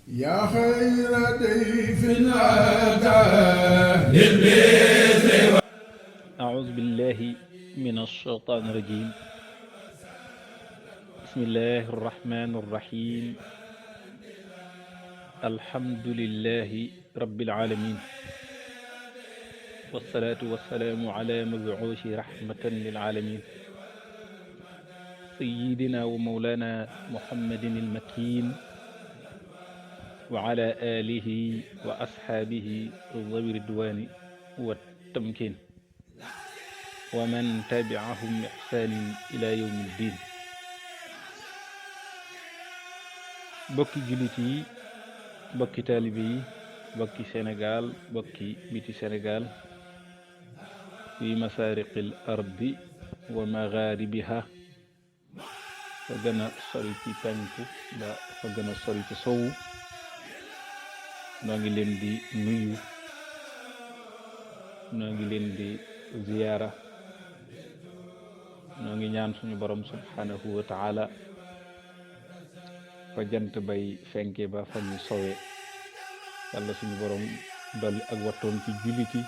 يا خير ضيف أتى بالبشر. أعوذ بالله من الشيطان الرجيم. بسم الله الرحمن الرحيم. الحمد لله رب العالمين، والصلاة والسلام على مبعوث رحمة للعالمين سيدنا ومولانا محمد المكين وعلى آله وأصحابه ذوي الرضوان والتمكين ومن تبعهم بإحسان إلى يوم الدين. bokki jullit yi, bokki taalibe yi, bokki Sénégal, bokki biti Sénégal, fi masariqil ardi wa magharibiha, fa gën a sori ci penku ba fa gën a sori ci sowu. noo ngi leen di nuyu, noo ngi leen di ziyaara, noo ngi ñaan suñu borom subhanahu wa taala fa jant bay fenke ba fa ñu sowe, yàlla suñu borom dolli ak wattoom ci julliti,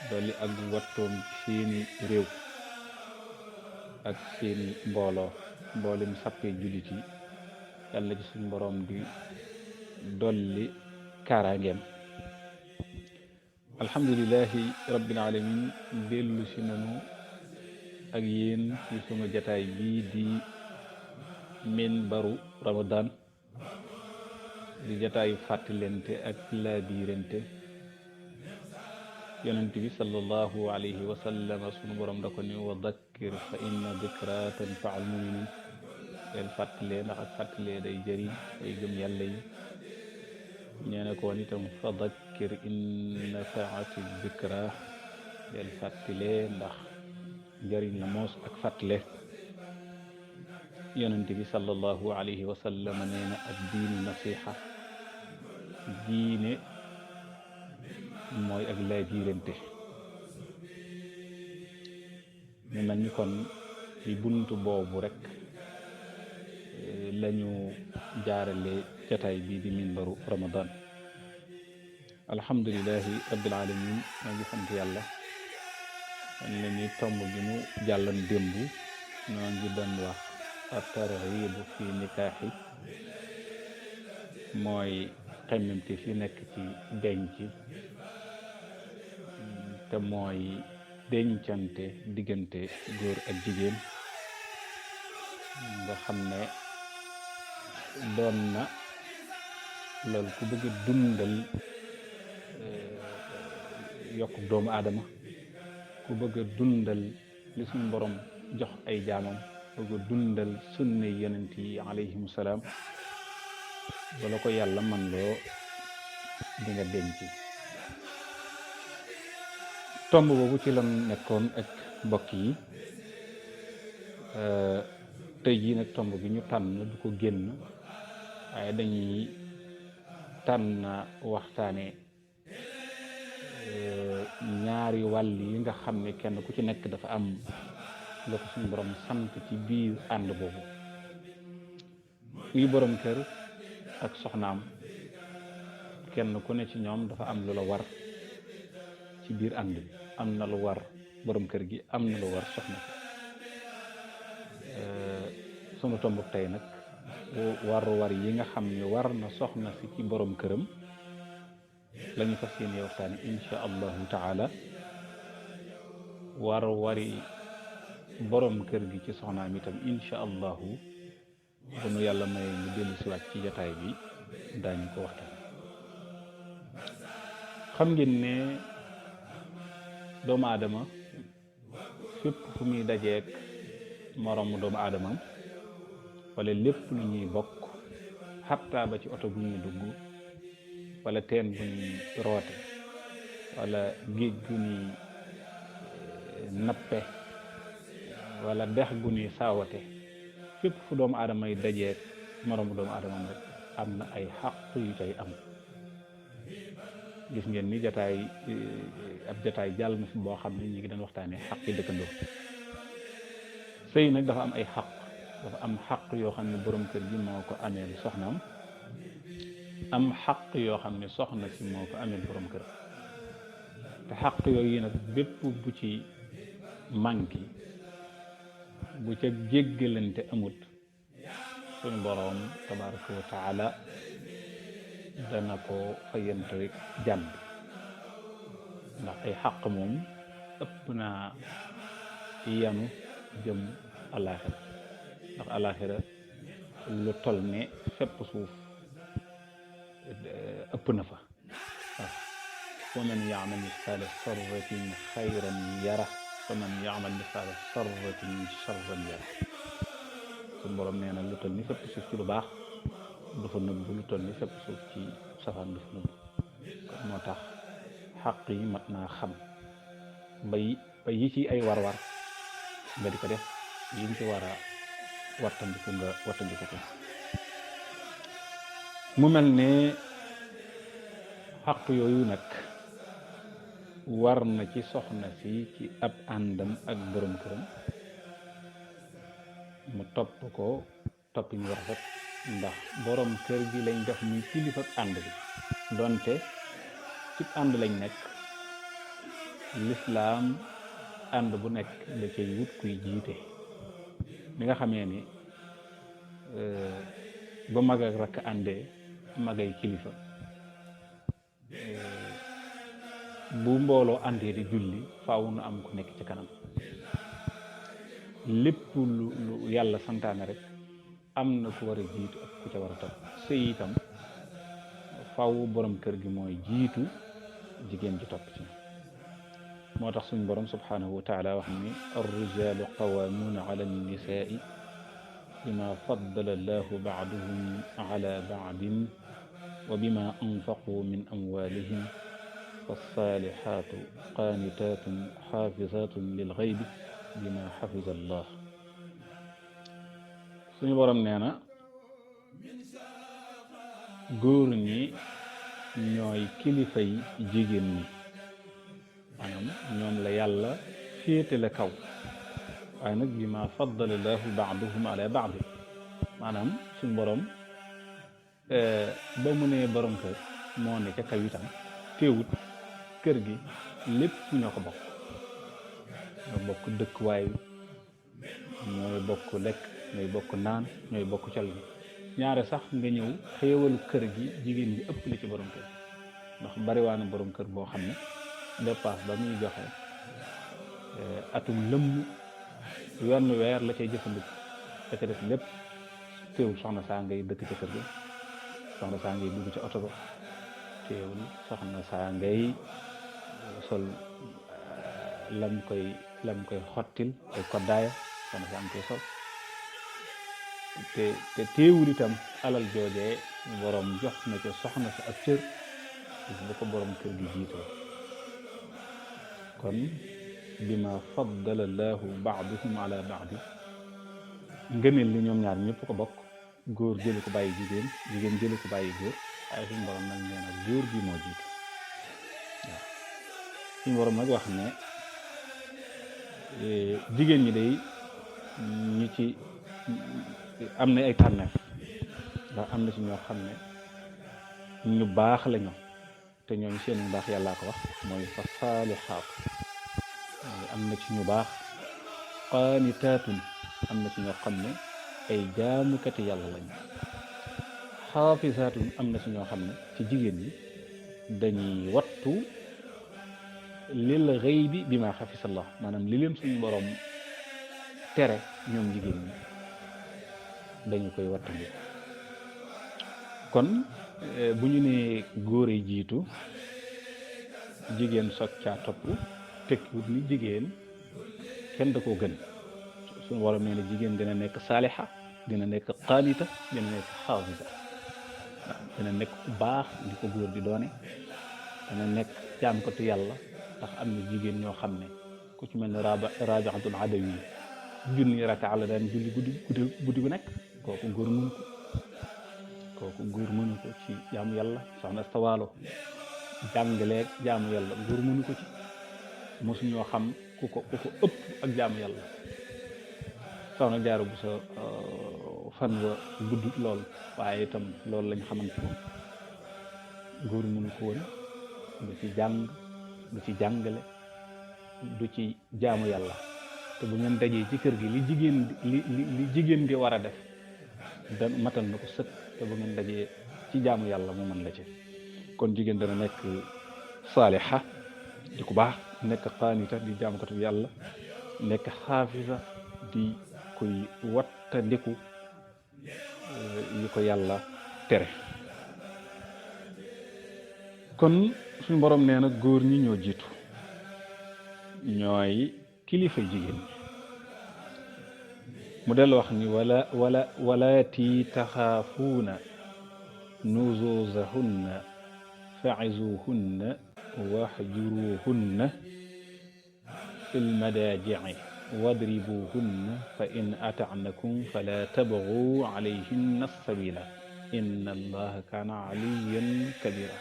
dolli ak wattoom ci seeni réew ak seeni mboolem sappee jullit yi, yàlla ci suñu borom di dolli kaaraangeem. alhamdulillahi rabbil alamin, dellu si nanu ak yéen ci sunu jataay bii di minbaru Ramadan, di jataayu fàttalente ak laabirante. yonent bi sallallahu alayhi wa sallam sunu borom da ko ni wa dakkir fa inna dikra tanfaul muminin, leen fàttalee ndax ak fàttalee day jëriñ ay gëm yàlla yi. ñee ne ko woon itam fa dakkir in nafaati dikra, leen fàttalee ndax njëriñ la moos ak fàttale. yonent bi sallallahu alayhi wa sallam nee na ak diinu nasiha, diine mooy ak laabirante. ñu mel ni kon ci buntu boobu rek lañu jaarale jataay bii di minbaru Ramadan. alhamdulillahi rabbil alamin, maa ngi sant yàlla. man la ni tomb bi ñu jàllan démb ñoo ngi doon wax at-targhibu fi nikaahi, mooy xemmemte fi nekk ci denc, te mooy dencante diggante góor ak jigéen, nga xam ne doon na loolu ku bëgg a dundal yokku doomu aadama, ku bëgg a dundal li suñu borom jox ay jaamam, bëgg a dundal sunne yonent yi alayhimu salaam, bala ko yàlla man loo di nga denc. tomb boobu ci lan nekkoon ak mbokk yi. tey jii nag tomb bi ñu tànn du ko génn, waaye dañuy tànn waxtaane ñaari wàll yi nga xam ne kenn ku ci nekk dafa am la ko suñu borom sant ci biir ànd boobu. kuy borom kër ak soxnaam, kenn ku ne ci ñoom dafa am lu la war ci biir ànd bi. am na lu war borom kër gi, am na lu war soxna si. sunu tomb tey nag war yi nga xam ne war na soxna si ci borom këram lañu fas yéene waxtaane insha allahu taala. wari borom kër gi ci soxnaam itam insha allahu, bu nu yàlla may ñu dellu siwaat ci jataay bi daañu ko waxtaan. xam ngeen ne doomu aadama fépp fu muy dajeek moroomu doomu aadamam, wala lépp lu ñuy bokk, xattaa ba ci oto bu ñuy dugg, wala teen bu ñuy roote, wala géej gu ñuy nappe, wala dex gu ñuy saawate, fépp fu doomu aadama yi dajeek moroomu doomu aadamam rek am na ay xaq yu cay am. gis ngeen ni ab jataay jàll na fi boo xam ne ñu ngi doon waxtaanee xaq yi dëkkandoo. sëy nag dafa am ay xaq, dafa am xaq yoo xam ne borom kër gi moo ko amee soxnaam, am xaq yoo xam ne soxna si moo ko amee borom kër te xaq yooyu nag bépp bu ci manki bu ca jéggalante amut suñu boroom tabaraka wa taala dana ko fayante rek jàmm ndax ay xaq moom ëpp naa yanu jëm alaxira ndax alaxira lu tol ne fépp suuf ëpp na fa waaw wa man yaamal misqaala sarratin xayran yara wa man yaamal misqaala sarratin charran yara suñu borom nee na lu tol ni fépp suuf ci lu baax du fa nëbb lu tol ni fépp suuf ci safaan du fa nëbb kon moo tax xaq yi mat naa xam ba yi ci ay war-war nga di ko def yiñ ci war a wattandiku nga wattandiku ko mu mel ne xaq yooyu nag war na ci soxna si ci ab àndam ak borom këram mu topp ko topp ñu rafet ndax borom kër gi lañ def muy kilifa ak ànd bi donte ci ànd lañ nekk lislaam ànd bu nekk da cay wut kuy jiite ni nga xamee ni ba mag ak rakk àndee magay kilifa bu mbooloo àndee di julli faaw nu am ku nekk ci kanam lépp lu yàlla santaane rek am na ku war a jiitu ak ku ca war a topp sëy itam faaw borom kër gi mooy jiitu jigéen ji topp ci moo tax suñ borom subhanahu wa taala wax ni ar-rijaalu qawaamuuna ala an-nisaai bima faddala allahu baaduhum ala baadin wa bima anfaqu min amwalihim fassalihatu qaanitatun xaafizatun lil xaybi bima xafiza allah suñu borom nee na góor ñi ñooy kilifa yi jigéen ñi maanaam ñoom la yàlla féete la kaw waaye nag bi ma faddala lahu baaduhum ala baadi maanaam suñ borom ba mu ne borom kër moo ne ca kaw itam teewut kër gi lépp ñoo ko bokk ñoo bokk dëkkuwaay ñooy bokk lekk ñooy bokk naan ñooy bokk cal gi ñaare sax nga ñëw xéewalu kër gi jigéen gi ëpp li ci borom kër ndax bariwaana borom kër boo xam ne dépasse ba muy joxe atum lëmm wenn weer la cay jëfandiku da ca def lépp teewul soxna saa ngay dëkk ca kër ga soxna saa ngay dugg ca oto ba teewul soxna saa ngay sol lam koy xottil ay koddaaya soxna saa nga koy sol te teewul itam alal joojee borom jox na ca soxna sa ak cër gis ba ko borom kër gi jiitoo kon bima faddala allahu baaduhum ala baadi ngëneel li ñoom ñaar ñëpp ko bokk góor jëli ko bàyyi jigéen jigéen jëli ko bàyyi góor waaye suñu borom nag nee na góor gi moo jiitu waaw suñu borom nag wax ne jigéen ñi day ñi ci am na ay tànneef ndax am na ci ñoo xam ne ñu baax lañu te ñooñu seen baax yàllaa ko wax mooy fa saalixaatu am na ci ñu baax qaanitaatun am na ci ñoo xam ne ay jaamukati yàlla lañu xaafisaatun am na ci ñoo xam ne ci jigéen ñi dañuy wattu lil xaybi bi ma xafisallah maanaam li leen suñu borom tere ñoom jigéen ñi dañu koy wattandi kon bu ñu nee góor yi jiitu jigéen soog caa topp tekkiwut ni jigéen kenn da koo gën suñu borom nee na jigéen dina nekk saalixa dina nekk qaanita dina nekk xaafisa waaw dina nekk ku baax di ko góor di doone dina nekk jaam ko tu yàlla ndax am na jigéen ñoo xam ne ku ci mel ne rabiatul adawi junni raka la daan julli guddi gu nekk kooku góor mënu ko ci jaamu yàlla soxna stawaalo jàngaleeg jaamu yàlla góor mënu ko ci mosuñoo xam ku ko ëpp ak jaamu yàlla soxna jaaru bu sa fan wa gudd lool waaye itam loolu lañ xamante moom góor mënu ko woon du ci jàng du ci jàngale du ci jaamu yàlla te bu ngeen dajee ci kër gi li jigéen di war a def da matal na ko sëkk te bu ngeen dajee ci jaamu yàlla mu mën la ci kon jigéen dana nekk saaliha di ku baax nekk qaanita di jaamukatu yàlla nekk xaafisa di koy wattandiku yi ko yàlla tere kon suñu borom nee na góor ñi ñoo jiitu ñooy kilifa jigéen ñi mu del wax ni walaati taxaafuuna nuzuzahunna fa'izuhunna wahjuruhunna fi lmadaaji'i wadribuhunna fa in ata'nakum fala tabghu alayhinna sabila inna allaha kaana aliyan kabira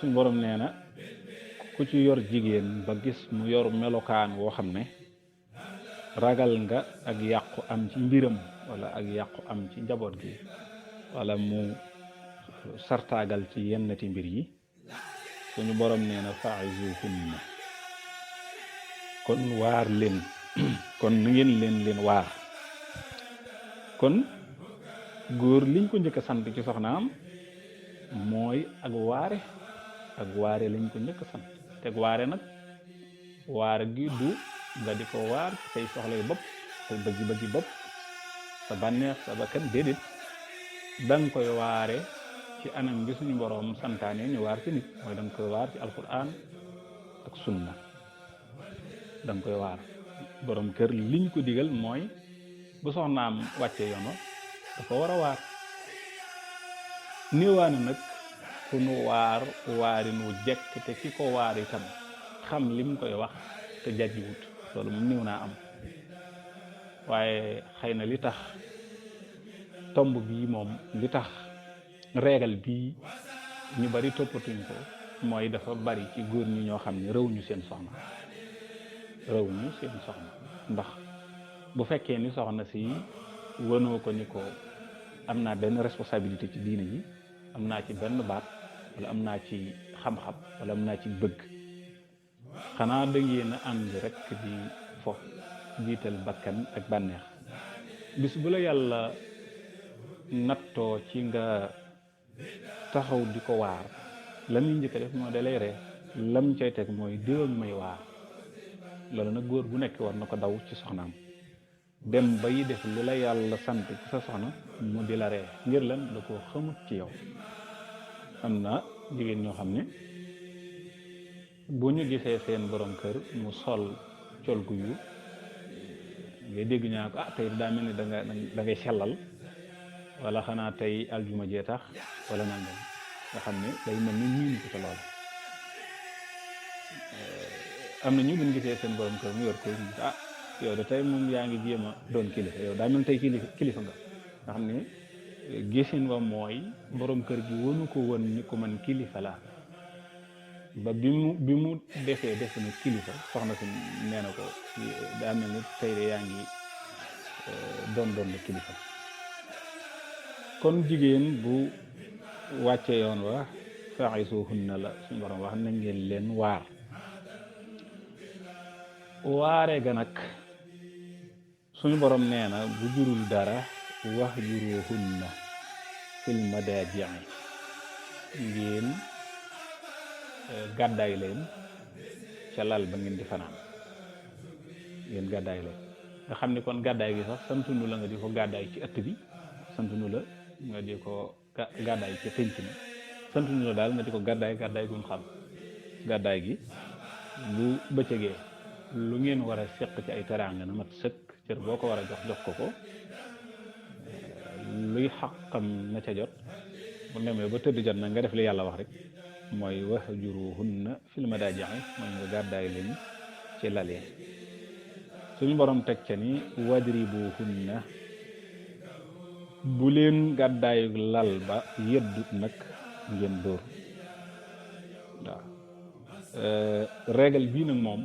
suñ borom nee na ku ci yor jigéen ba gis mu yor melokaan woo xam ne ragal nga ak yàqu am ci mbiram wala ak yàqu am ci njaboot gi wala mu sartaagal ci yennati mbir yi suñu borom nee na fa'izuhunna kon waar leen kon na ngeen leen waar kon góor liñ ko njëkk a sant ci soxnaam mooy ak waare lañ ko njëkk a sant te waare nag waare gi du nga di ko waar ci say soxlay bopp say bëggi bopp sa bànneex sa bakkan déedéet da nga koy waare ci anam gi suñu boroom santaane ñu waar ci nit mooy da nga koy waar ci alquran ak sunna da nga koy waar borom kër liñ ko digal mooy bu soxnaam wàccee yoon wa dafa war a waar néewaana nag ku nu waar waarin wu jekk te ki ko waar itam xam lim koy wax te jàjjiwut loolu moom néew naa am waaye xëy na li tax tomb bii moom li tax régal bii ñu bari toppatuñ ko mooy dafa bari ci góor ñi ñoo xam ne rëwuñu seen soxna ndax bu fekkee ni soxna si wënoo ko ni ko am naa benn responsabilité ci diine ji am naa ci benn baat wala am naa ci xam-xam wala am naa ci bëgg xanaa da ngeen a ànd rek di fo jiital bakkan ak bànneex bis bu la yàlla nattoo ci nga taxaw di ko waar la muy njëkk a def moo da lay ree lam cay teg mooy diw may waar loolu nag góor bu nekk war na ko daw ci soxnaam dem bay def lu la yàlla sant ci sa soxna mu di la ree ngir lan da koo xamut ci yow am na jigéen ñoo xam ne bu ñu gisee seen borom kër mu sol col gu yu ngay dégg ñaa ko tey daa mel ni da ngay sellal wala xanaa tey aljuma jee tax wala nangam nga xam ne day mel ni miin ko ca loola am na ñu buñ gisee seen borom kër mu yor ko yow de tey moom yaa ngi jéem a doon kilifa yow daa mel tey kilifa nga xam ne gisin wa mooy borom kër gi wonu ko woon ni ko man kilifa la ba bi mu defee def na kilifa soxna si nee na ko daa mel ni tey de yaa ngi doon na kilifa kon jigéen bu wàccee yoon wa fa'izuhunna la suñu borom wax na ngeen leen waare ga nag suñu borom nee na bu jurul dara wahjuruhunna fil madaaji'i ngeen gàddaay leen ca lal ba ngeen di fanaan ngeen gàddaay leen nga xam ni kon gàddaay gi sax santunu la nga di ko gàddaay ci ëtt bi santunu la nga di ko gàddaay ci pénc mi santunu la daal nga di ko gàddaay guñ xam gàddaay gi lu bëccëgee lu ngeen war a seq ci ay teraanga na mat sëkk cër boo ko war a jox ko luy xaqam na ca jot bu demee ba tëdd jot na nga def li yàlla wax rek mooy wahjuruhunna fil madaaji'i mooy nga gàddaay leen ci lal yi suñu borom teg ca ni wadribuhunna bu leen gàddaayu lal ba yëddut nag ngeen dóor waaw régal bii nag moom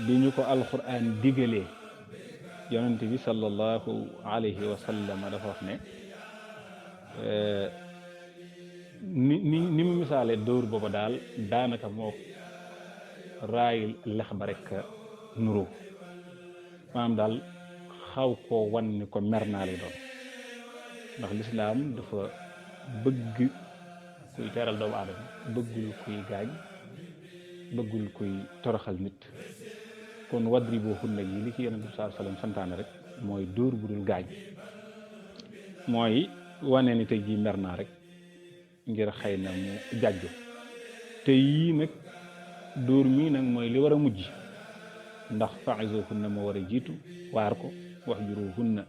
bi ñu ko alxuraan digalee yonent bi sallallahu alayhi wa sallam dafa wax ne ni mu misaale dóor booba daal daanaka moo raay lex ba rek nuru maanaam daal xaw koo wan ni ko mer naa lay doon ndax lislaam dafa bëgg kuy teral doomu aadama bëggul kuy gaañ bëggul kuy toroxal nit kon wadribuhunna yi li ci yonent bi sallallahu alayhi wa sallam santaane rek mooy dóor bu dul gaañ mooy wane ni tey jii mer naa rek ngir xëy na mu jàjju te yii nag dóor mii nag mooy li war a mujj ndax fa'izuhunna moo war a jiitu waar ko wahjuruhunna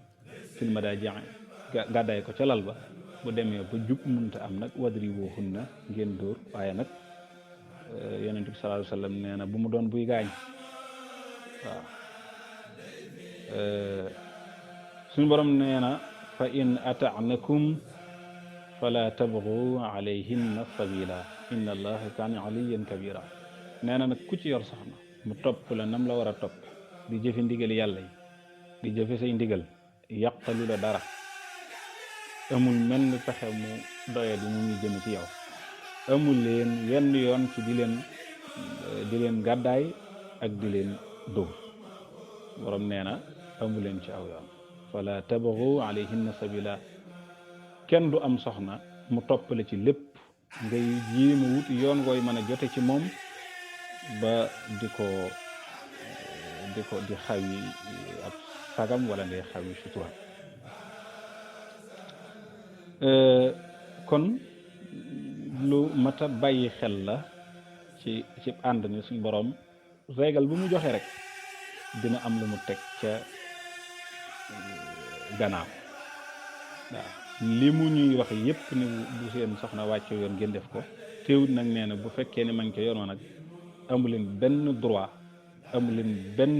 fil madaaji' gàddaay ko ca lal ba bu demee ba jub munta am nag wadribuhunna ngeen dóor waaye nag yonent bi sallallahu alayhi wa sallam nee na bu mu doon buy gaañ waaw suñu borom nee na fa in ata'nakum fala tabghu alayhinna sabila inna allaha kaana aliyan kabira nee na nag ku ci yor soxna mu topp la nam la war a topp di jëfe ndigal yàlla yi di jëfe say ndigal yàqalu la dara amul menn pexe mu doye di mu ngi jëme ci yow amul leen wenn yoon ci di leen gàddaay ak di leen dóor borom nee na amu leen ci aw yoon fala tabghu alayhinna sabila kenn du am soxna mu toppale ci lépp ngay jéema wut yoon wooy mën a jote ci moom ba di xawi ab sagam wala ngay xawi sutura kon lu mat a bàyyi xel la ci ànd ni suñ boroom régal bu mu joxe rek dina am lu mu teg ca gannaaw waaw li mu ñuy wax yépp ni bu seen soxna wàcce yoon ngeen def ko teewut nag nee na bu fekkee ne man ca yoonoo nag amu leen benn droit amu leen benn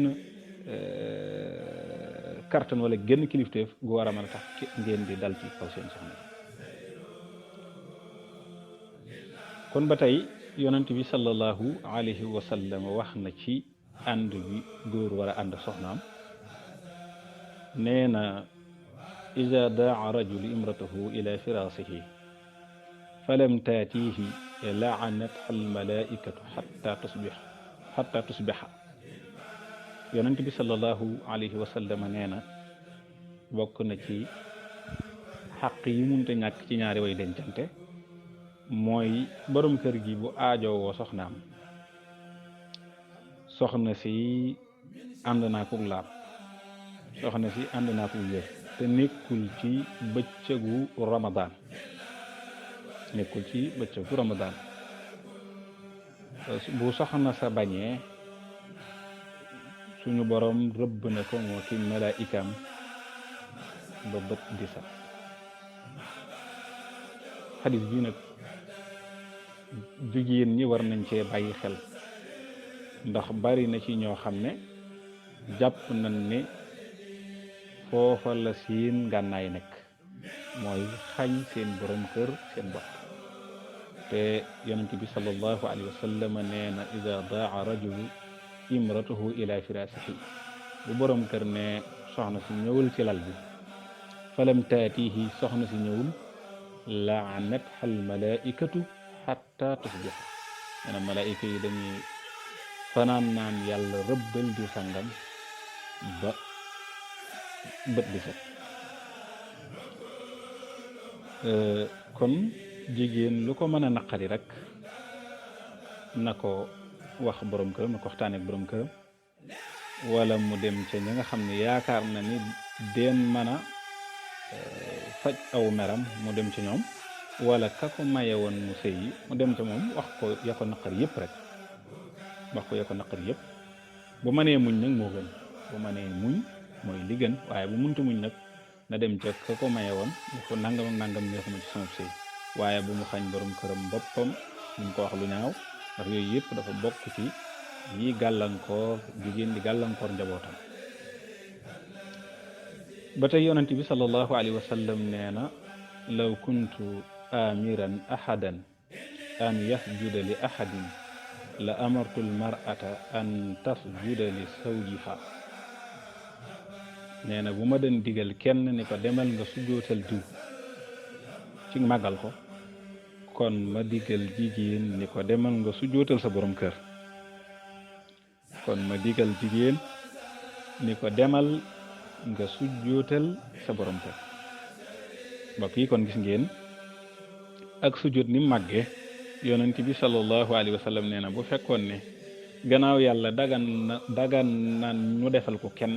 kartan wala genn kilifteef gu war a mën a tax ngeen di dal ci kaw seen soxna kon ba tey yonent bi sallallahu alayhi wa sallam wax na ci ànd bi góor war a ànd soxnaam nee na ida daa rajulu imratahu ila firasihi falam taatihi laanat almalaikatu xatta tusbixa yonent bi sallallahu alayhi wa sallam nee na bokk na ci xaq yi munte ñàkk ci ñaari way dencante mooy borom kër gi bu aajowoo soxnaam soxna si ànd naa ko laab soxna si ànd naa ko wér te nekkul ci bëccëgu Ramadan bu soxna sa bañee suñu borom rëbb na ko moo ki malaayikaam ba bët di sax xadis bi nag jigéen ñi war nañ cee bàyyi xel ndax bari na ci ñoo xam ne jàpp nañ ne foofa la seen ngànnaay nekk mooy xañ seen borom kër seen bopp te yonent bi sallallahu alayhi wa sallam nee na ida daa rajulu imratuhu ila firasihi bu borom kër ne soxna si ñëwul ci lal bi falam taatihi soxna si ñëwul laanat al malaikatu xatta tusbiha nee na malaayika yi dañuy fanaan naan yàlla rëbbal di sangam ba bët di set kon jigéen lu ko mën a naqari rek na ko wax borom këram na ko waxtaane ak borom këram wala mu dem ca ña nga xam ne yaakaar na ni den mën a faj aw meram mu dem ca ñoom wala ka ko maye woon mu sëy yi mu dem ca moom wax ko ya ko naqari yëpp rek wax ko ya ko naqari yëpp bu mënee muñ nag moo gën bu mënee muñ mooy li gën waaye bu muntu muñ nag na dem ca ka ko maye woon mu ko nangam ak nangam neexuma ci sama sëy waaye bu mu xañ borom këram boppam bu mu ko wax lu ñaaw ndax yooyu yëpp dafa bokk ci yi gàllankoor jigéen di gàllankoor njabootam ba tey yonent bi sallallahu alayhi wa sallam nee na law kuntu amiran ahadan an yasjuda li ahadin la amartu almar'ata an tasjuda li zawjiha nee na bu ma doon digal kenn ni ko demal nga sujjootal diw ci màggal ko kon ma digal jigéen ni ko demal nga sujjootal sa borom kër kon ma digal jigéen ni ko demal nga sujjootal sa borom kër mbokk yi kon gis ngeen ak sujjoot ni màgge yonent bi sallallahu alayhi wa sallam nee na bu fekkoon ne gannaaw yàlla dagan na ñu defal ko kenn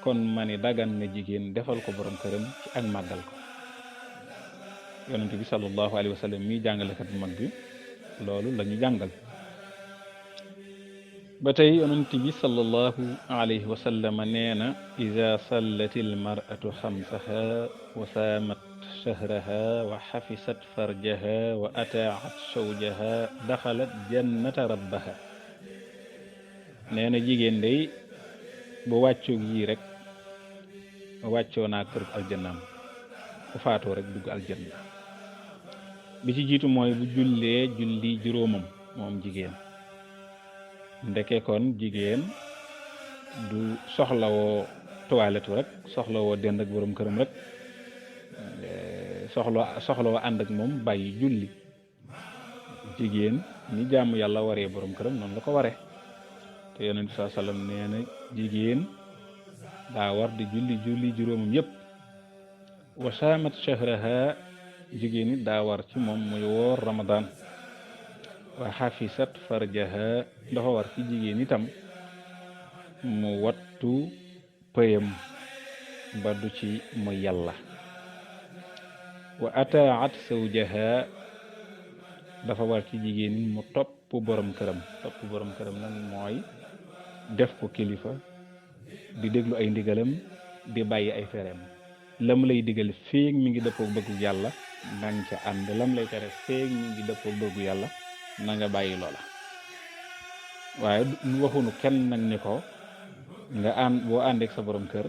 kon ma ni dagan na jigéen defal ko borom këram ci ak màggal ko yonent bi sallallahu alayhi wa sallam mii jàngalekat bu mag bi loolu la ñu jàngal ba tey yonent bi sallallahu alayhi wa sallam nee na ida sallati almar'atu xamsaha wa saamat shahraha wa xafisat farjaha wa ataat shawjaha daxalat jannata rabbaha nee na jigéen day bu wàccoog yii rek wàccoo naa kër aljannaam bu faatoo rek dugg aljanna bi ci jiitu mooy bu jullee julli juróomam moom jigéen ndeke kon jigéen du soxlawoo toilette rek soxlawoo dend ak borom këram rek soxlawoo ànd ak moom bàyyi julli jigéen ni jaamu yàlla waree borom këram noonu la ko waree te yonent bi saa sallam nee na jigéen daa war di julli juróomam yépp wa saamat shahraha jigéen it daa war ci moom muy woor ramadan wa xafisat farjaha dafa war ci jigéen itam mu wattu pëyam ba du ci muy yàlla wa ataat zawjaha dafa war ci jigéen mu topp borom këram nag mooy def ko kilifa di déglu ay ndigalam di bàyyi ay fereem lam lay digal féeg mi ngi dëppoo bëggu yàlla na nga ca ànd lam lay tere féeg mi ngi dëppoo bëggu yàlla na nga bàyyi loola waaye waxunu kenn nag ni ko nga ànd boo àndeek sa borom kër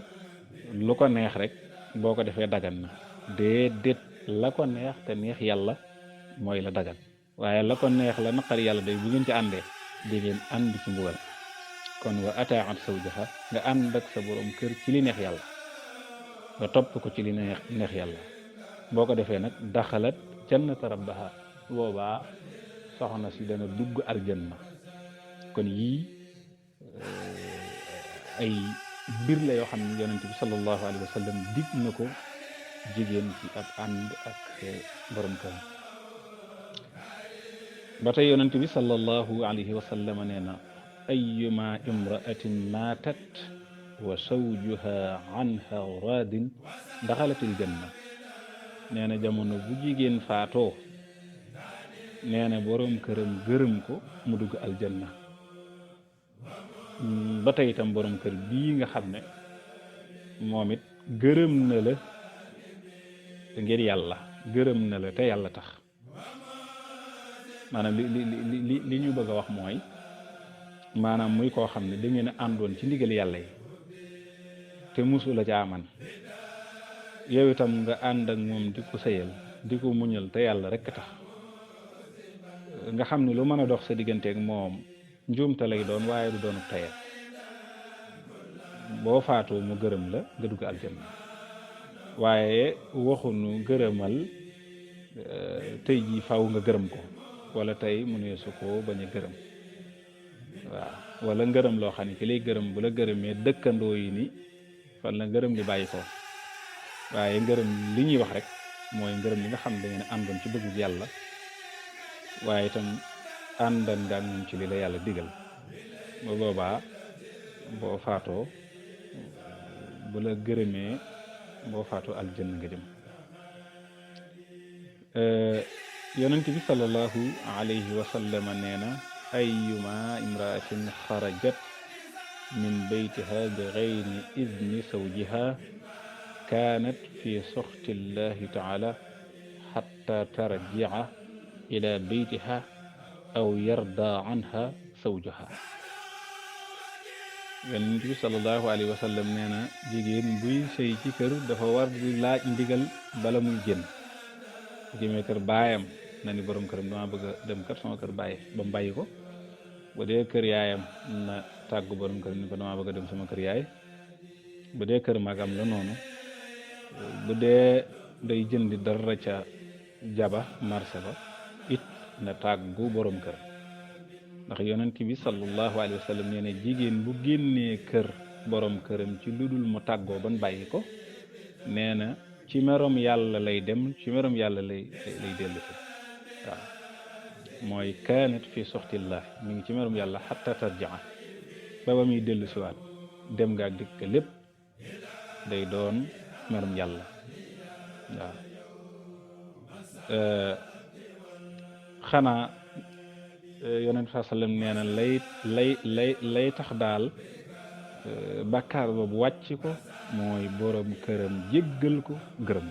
lu ko neex rek boo ko defee dagan na déedéet la ko neex te neex yàlla mooy la dagan waaye la ko neex la naqari yàlla day bu ngeen ci àndee di ngeen ànd ci mbugal kon wa ataat zawjaha nga ànd ak sa borom kër ci li neex yàlla nga topp ko ci li neex yàlla boo ko defee nag daxalat jannata rabbaha boobaa soxna si dana dugg aljanna kon yii ay mbir la yoo xam ne yonent bi sallallahu alayhi wa sallam dig na ko jigéen ci ab ànd ak borom kër ba tey yonent bi sallallahu alayhi wa sallam nee na ayyuma imra'atin maatat wa zawjuha anha raadin daxalatil janna nee na jamono bu jigéen faatoo nee na borom këram gërëm ko mu dugg aljanna ba tey itam borom kër bii nga xam ne moom it gërëm na la ngir yàlla gërëm na la te yàlla tax maanaam li ñu bëgg a wax mooy maanaam muy koo xam ne da ngeen a àndoon ci ndigal yàlla yi te musu la ca aman yow itam nga ànd ak moom di ko sëyal di ko muñal te yàlla rek tax nga xam ne lu mën a dox sa digganteeg moom njuumte lay doon waaye du doonu tayal boo faatoo mu gërëm la nga dugg aljanna waaye waxunu gërëmal tey jii faw nga gërëm ko wala tey mu ne su ko bañ a gërëm waaw wala ngërëm loo xam ne ki lay gërëm bu la gërëmee dëkkandoo yi ni fan la ngërëm li bàyyi ko waaye ngërëm li ñuy wax rek mooy ngërëm li nga xam ne da ngeen àndoon ci bëggu yàlla waaye itam àndan nga moom ci li la yàlla digal ba boobaa boo faatoo bu la gërëmee boo faatoo aljanna nga jëm yonent bi sallallahu alayhi wa sallam nee na ayyuma imraatin xarajat min baytiha bi gayri idni zawjiha kaanat fi suxti llahi taala xatta tarji'a ila baytiha aw yarda anha zawjuha yonent bi sallallahu alayhi wa sallam nee na jigéen buy sëy ci kër dafa war di laaj ndigal bala muy génn jëmee kër baayam na ni borom këram dama bëgg a dem kat sama kër baay ba mu bàyyi ko bu dee kër yaayam na tàggu borom këram ni ko dama bëgg a dem sama kër yaay bu dee kër magam la noonu bu dee day jëndi dara ca jaba marché ba it na tàggu borom kër ndax yonent bi sallallahu alayhi wa sallam nee na jigéen bu génnee kër borom këram ci lu dul mu tàggoo ban bàyyi ko nee na ci merom yàlla lay dem ci merom yàlla lay dellu si waaw mooy kaanat fi soxtillah mi ngi ci merom yàlla xatta tarjaa ba ba muy dellu siwaat dem nga ak dikk lépp day doon merum yàlla waaw xanaa yonent saa sallam nee na lay tax daal bàkkaar boobu wàcc ko mooy borom këram jéggal ko gërëm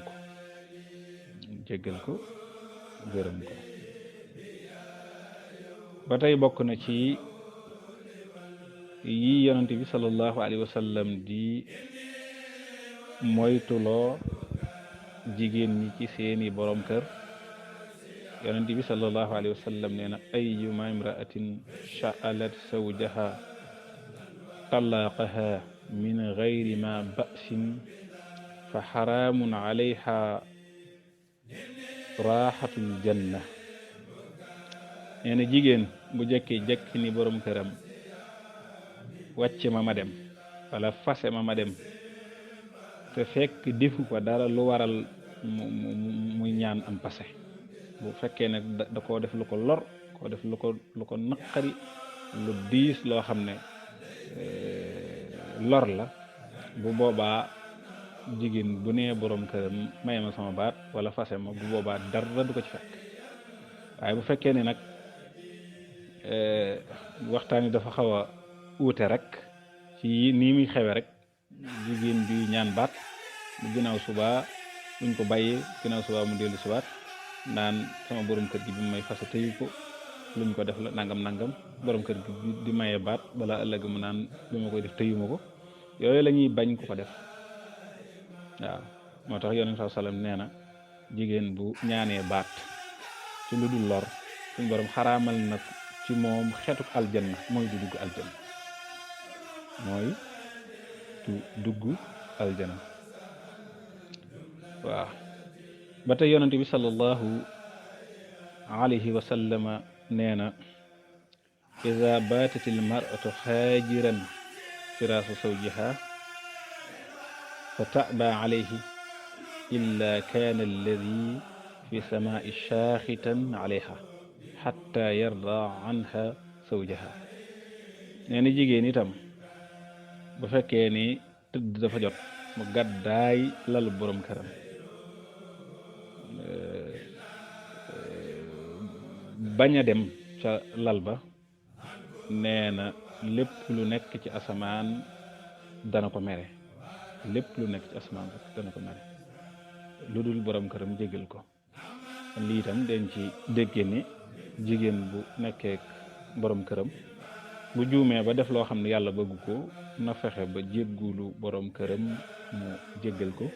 ko ba tey bokk na ci yi yonent bi sallallahu alayhi wa sallam di moytuloo jigéen ñi ci seeni borom kër yonent bi sallallahu alayhi wa sallam nee na ayyuma imra'atin sha'alat zawjaha talaqaha min gayri ma ba'sin fa xaraamun alayha raaxatul janna nee na jigéen bu jekki ni borom këram wàcce ma dem wala fase ma dem te fekk defu ko dara lu waral muy ñaan am passé bu fekkee nag da koo def lu ko lor koo def lu ko naqari lu diis loo xam ne lor la bu boobaa jigéen bu nee borom këram may ma sama baat wala fase ma bu boobaa dara du ko ci fekk waaye bu fekkee ne nag waxtaan wi dafa xaw a uute rek ci nii muy xewe rek jigéen bi ñaan baat bu ginnaaw suba buñ ko bàyyee ginnaaw suba mu dellu siwaat naan sama borom kër gi bi may fase tëyu ko luñ ko def la nangam borom kër gi di maye baat balaa ëllëg mu naan bi ma koy def tëyuma ko yooyu la ñuy bañ ku ko def waaw moo tax yonent saa sallam nee na jigéen bu ñaanee baat ci lu dul lor suñ borom xaraamal nag ci moom xeetuk aljanna mooy du dugg aljanna waaw ba tey yonent bi sallallahu alayhi wa sallama nee na ida baatat il mar'atu xaajiran firaasu zawjiha fa ta'ba alayhi illa kaana alladi fi samaai shaaxitan alayha xatta yarda anha zawjaha nee na jigéen itam bu fekkee ni tëdd dafa jot mu gàddaay lalu borom këram bañ a dem ca lal ba nee na lépp lu nekk ci asamaan dana ko mere lépp lu nekk ci asamaan dana ko mere lu dul borom këram jégal ko lii itam dañ ci dégge ni jigéen bu nekkee borom këram bu juumee ba def loo xam ne yàlla bëgg ko na fexe ba jéggulu borom këram mu jéggal ko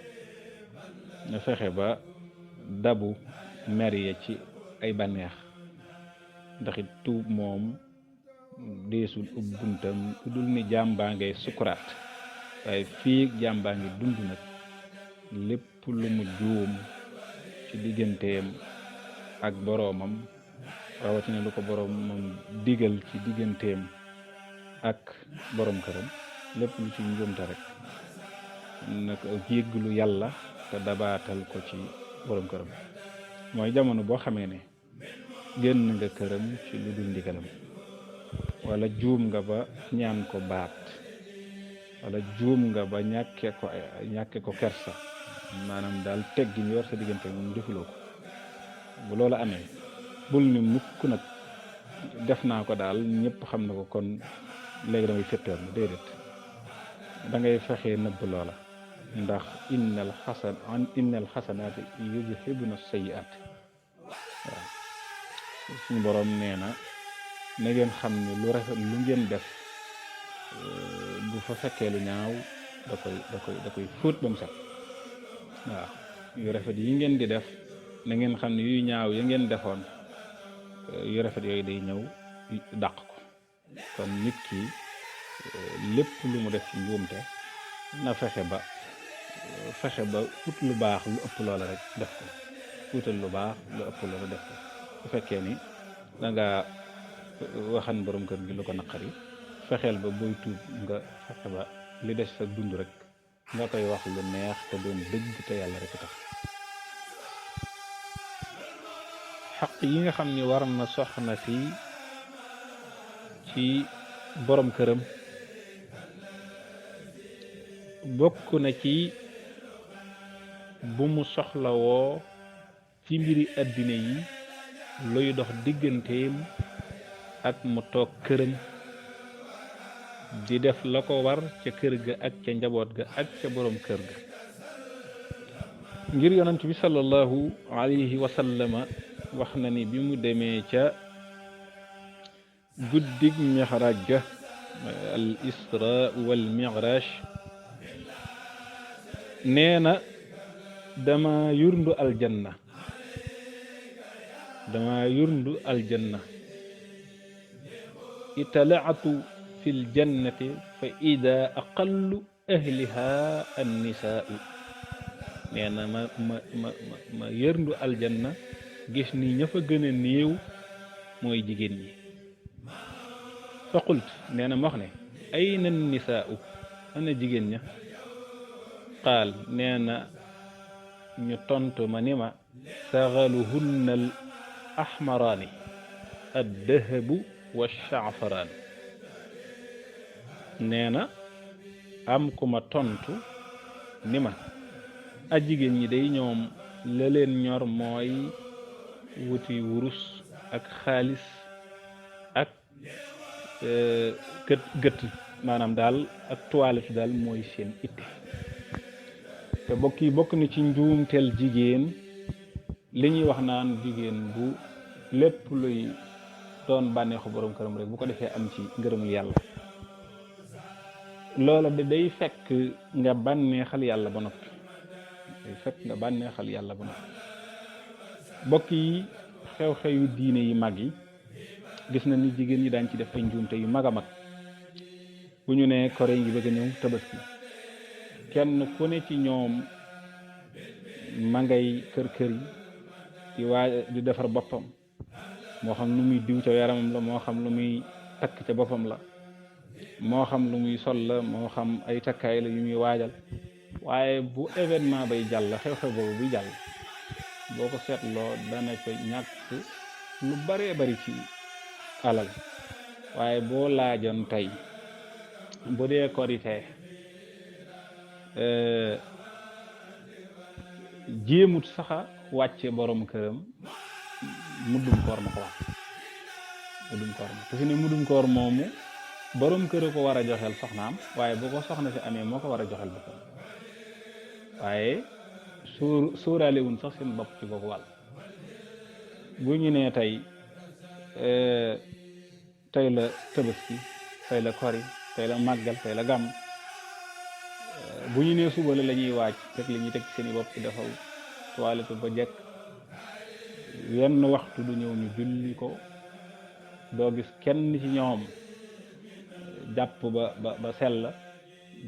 na fexe ba dabu mer ya ci ay bànneex ndax it tuub moom deesul ub buntam dul ni jàmbaa ngay sukuraat waaye fii jàmbaa ngi dund nag lépp lu mu juum ci digganteem ak boroomam rawatina lu ko boroomam digal ci digganteem ak borom këram lépp lu ci njuumte rek na ko jéggalu yàlla te dabaatal ko ci borom këram mooy jamono boo xamee ne génn nga këram ci lu dul ndigalam wala juum nga ba ñaan ko baat wala juum nga ba ñàkke ko kersa maanaam daal teggi ñu war sa diggante moom defuloo ko bu loola amee bul ni mukk nag def naa ko daal ñëpp xam na ko kon léegi damay fetteer na déedéet da ngay fexee nëbb loola ndax innal xasanaati yuzhibna sayyi'aat waaw suñu boroom nee na ngeen xam ne lu rafet lu ngeen def bu fa fekkee lu ñaaw da koy fóot ba mu set waaw yu rafet yi ngeen di def na ngeen xam ne yu ñaaw yi ngeen defoon yu rafet yooyu day ñëw dàq ko kon nit ki lépp lu mu def ci njuumte na fexe ba ut lu baax lu ëpp loola rek def ko utal lu baax lu ëpp loola def ko bu fekkee ni da nga waxan borom kër gi lu ko naqari fexeel ba booy tuub nga fexe ba li des sa dund rek nga koy wax lu neex te doon dëgg te yàlla rek tax xaq yi nga xam ni war na soxna si ci borom këram bokk na ci bu mu soxlawoo ci mbiri àddina yi luy dox digganteem ak mu toog këram di def la ko war ca kër ga ak ca njaboot ga ak ca borom kër ga ngir yonent bi sallallahu alayhi wa sallama wax na ni bi mu demee ca guddig mixraaj ga al isra wal miraaj nee na dama yurndu aljanna italaatu fi ljannati fa ida aqallu ahliha annisaau nee na ma yërndu aljanna gis ni ña fa gën a néew mooy jigéen ñi fa qult nee na ma wax ne ayna nisaau ana jigéen ña qaal nee na ñu tontu ma ni ma sagaluhunna al ahmaraani addahabu wa shaafaraan nee na am ku ma tontu ni ma a jigéen ñi day ñoom la leen ñor mooy wuti wurus ak xaalis ak gët maanaam daal ak toilette daal mooy seen itte te bokk na ci njuumteel jigéen li ñuy wax naan jigéen bu lépp luy doon bànneexu borom këram rek bu ko defee am ci ngërëmul yàlla loola de day fekk nga bànneexal yàlla ba noppi bokk yi xew-xew yu diine yi mag yi gis na ni jigéen ñi daañ ci def ay njuumte yu mag a mag bu ñu ne koré ngi bëgg a ñëw tabaski kenn ku ne ci ñoom ma ngay kër yi di defar boppam moo xam lu muy diw ca yaramam la moo xam lu muy takk ca boppam la moo xam lu muy sol la moo xam ay takkaay la yu muy waajal waaye bu événement bay jàll xew-xew boobu buy jàll boo ko seetloo dana ko ñàkk lu baree bari ci alal waaye boo laajoon tey bu dee korite jéemut saxa wàcce borom këram muddum koor ma ko wax te fi ne muddum koor moomu borom kër ko war a joxeel soxnaam waaye bu ko soxna si amee moo ko war a joxeel boppam waaye sóoraale wuñ sax seen bopp ci googu wàll bu ñu nee tey la tabaski tey la kori tey la màggal tey la gàmm bu ñu nee suba la ñuy waaj rek li ñuy teg seen i bopp ci defal toilette ba jekk wenn waxtu du ñëw ñu julli ko doo gis kenn ci ñoom jàpp ba sell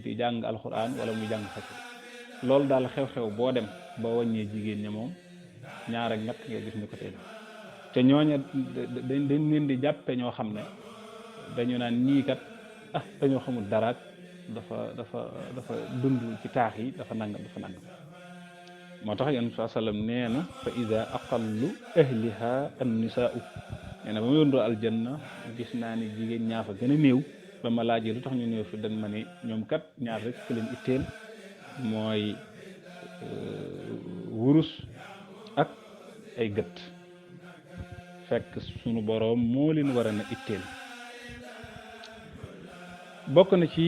di jàng alxuraan wala muy jàng xasida loolu daal xew-xew boo dem ba wàññee jigéen ña moom ñaar ak ñett nga gis ñu ko tey te ñooña dañ leen di jàppe ñoo xam ne dañu naan ñii kat dañoo xamul dara dafa dund ci taax yi dafa nangam moo tax yonent bi sallam nee na fa ida aqallu ahliha annisaau nee na ba ma yóndoo aljanna gis naa ni jigéen ñaa fa gën a néew ba ma laajee lu tax ñu néew fi dañ ma ne ñoom kat ñaar rek fi leen itteel mooy wurus ak ay gët fekk sunu boroom moo leen war a na itteel bokk na ci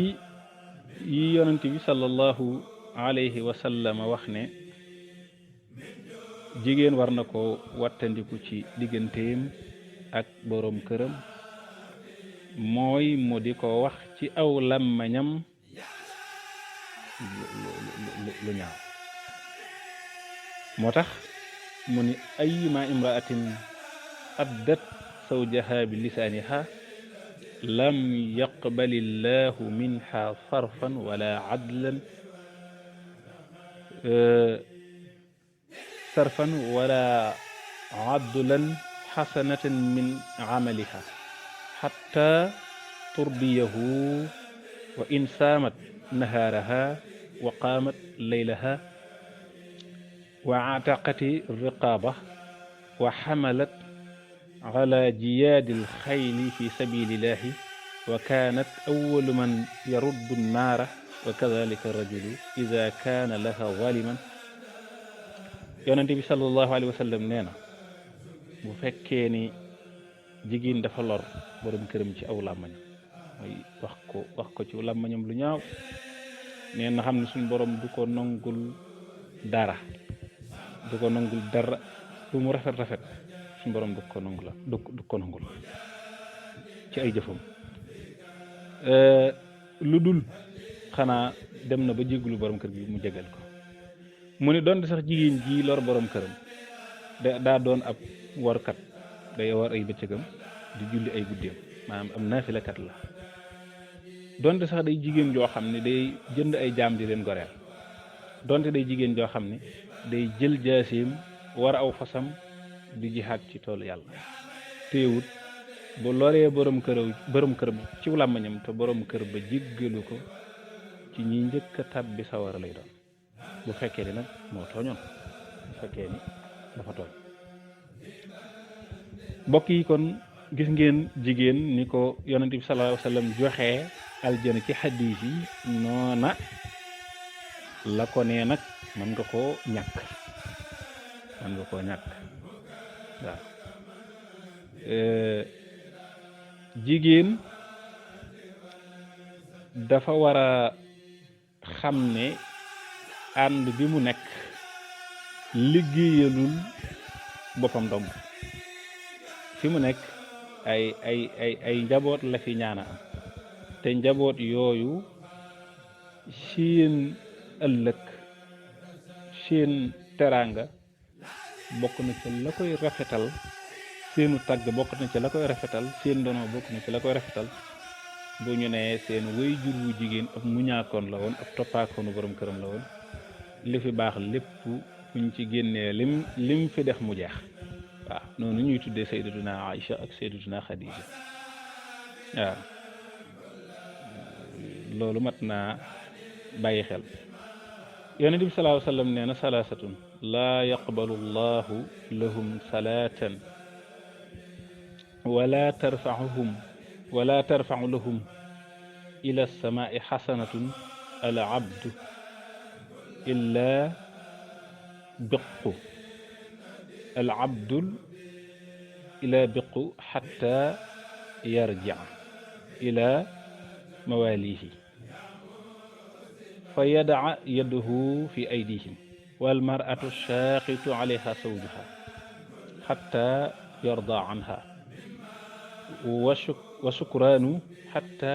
yi yonent bi sallallahu alayhi wa sallam wax ne jigéen war na ko wattandiku ci digganteem ak boroom këram mooy mu di ko wax ci aw làmmiñam lu ñaaw moo tax mu ni ayyuma imraatin addat zawjaha bi lisaaniha lam yaqbali llahu minha sarfan wala adlan sarfan wala adlan xasanatan min amaliha xatta turdiyahu wa in saamat nahaaraha wa qaamat laylaha wa ataqati riqaaba wa xamalat ala jiyaadi alxayli fi sabilillahi wa kaanat awalu man yaruddu nnaara wa kadalika rajulu ida kaana laha zaliman yonente bi sallallahu alayhi wa sallam nee na bu fekkee ni jigéen dafa lor borom këram ci aw làmmañam mooy wax ko ci làmmañam lu ñaaw nee na xam ne suñ borom du ko nangul dara lu mu rafet rafet suñ borom du ko nangul ci ay jëfam lu dul xanaa dem na ba jéggalu borom kër gi mu jégal ko mu ne doon sax jigéen ji lor borom këram daa doon ab warkat day war ay bëccëgam di julli ay guddeem maanaam am naafilakat la donte sax day jigéen joo xam ne day jënd ay jaam di leen goreel donte day jigéen joo xam ne day jël jaaseem war aw fasam di jihaat ci toolu yàlla téewut bu loree borom kër bi ci làmmañam te borom kër ba jéggalu ko ci ñi njëkk a tàbbi sawara lay doon bu fekkee ni nag moo tooñoon bu fekkee ni dafa tooñ mbokk yi kon gis ngeen jigéen ni ko yonent bi sallallahu alayhi wa sallam joxee aljana ci xaddiis yi noona la ko nee nag mën nga koo ñàkk waaw jigéen dafa war a xam ne ànd bi mu nekk liggéeyalul boppam dong fi mu nekk ay njaboot la fi ñaana am te njaboot yooyu seen ëllëg seen teraanga bokk na ci la koy rafetal seenu tàgg bokk na ci la koy rafetal seen dono bokk na ci la koy rafetal bu ñu nee seen way jur wu jigéen ab muñaakoon la woon ab toppaakoonu borom këram la woon li fi baax lépp buñ ci génnee lim fi def mu jeex waaw noonu ñuy tuddee sayyidatuna Aïcha ak sayyidatuna Khadija waaw loolu mat naa bàyyi xel yonent bi sallallahu alayhi wa sallam nee na salaasatun laa yaqbalu llahu lahum salaatan wala tarfacu lahum ila samaai xasanatun al abdu illa biqu al abdul ila biqu xatta yarjica ila mawalihi fa yadaca yadahu fi aydihim wal mar'atu shaaqitu alayha zawjuha xatta yarda anha wa sukraanu xatta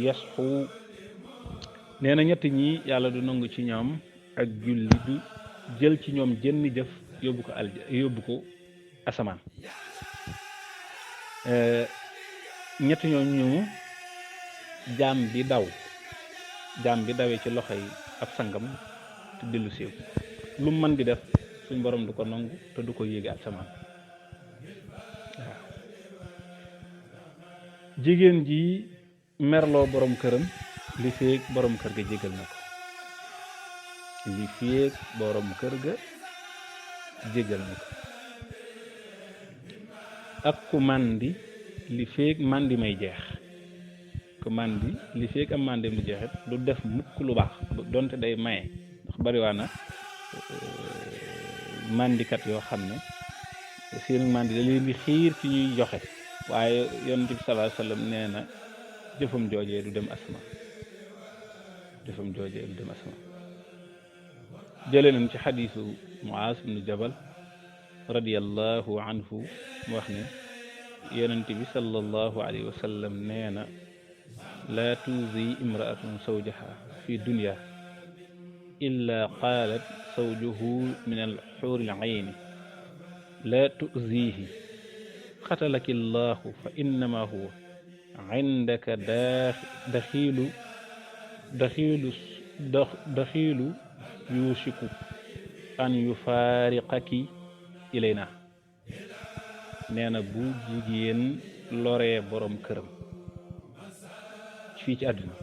yasxu nee na ñett ñi yàlla du nangu ci ñoom ak julli du jël ci ñoom jënn jëf yóbbu ko asamaan ñett ñooñu jaam bi dawee ci loxo yi ab sangam te dellu siiw lu mën di def suñ borom du ko nangu te du ko yéege asamaan waaw jigéen ji merloo borom këram li feeg borom kër ga jégal na ko li feeg borom kër ga jégal na ko ak ku màndi li feeg màndi may jeex ku màndi li feeg am màndi mu jeexit du def mukk lu baax donte day maye ndax bariwaa na màndikat yoo xam ne seen màndi da leen di xiir ci ñuy joxe waaye yonent bi sallallahu alayhi wa sallam nee na jëfam joojee du dem asamaan jële nañ ci xadiisu Muaaz ibnu Jabal radiyallahu anhu mu wax ne yonent bi sallallahu alayhi wa sallam nee na laa tuuzi imraatun zawjaha fi dunya illa qaalat zawjuhu min alxuuri alcayni laa tuzihi qatalaki llahu fa innama huwa indaka daxiilu yuusiku an yufaariqaki ilayna. nee na bu jigéen loree borom këram fii ci àdduna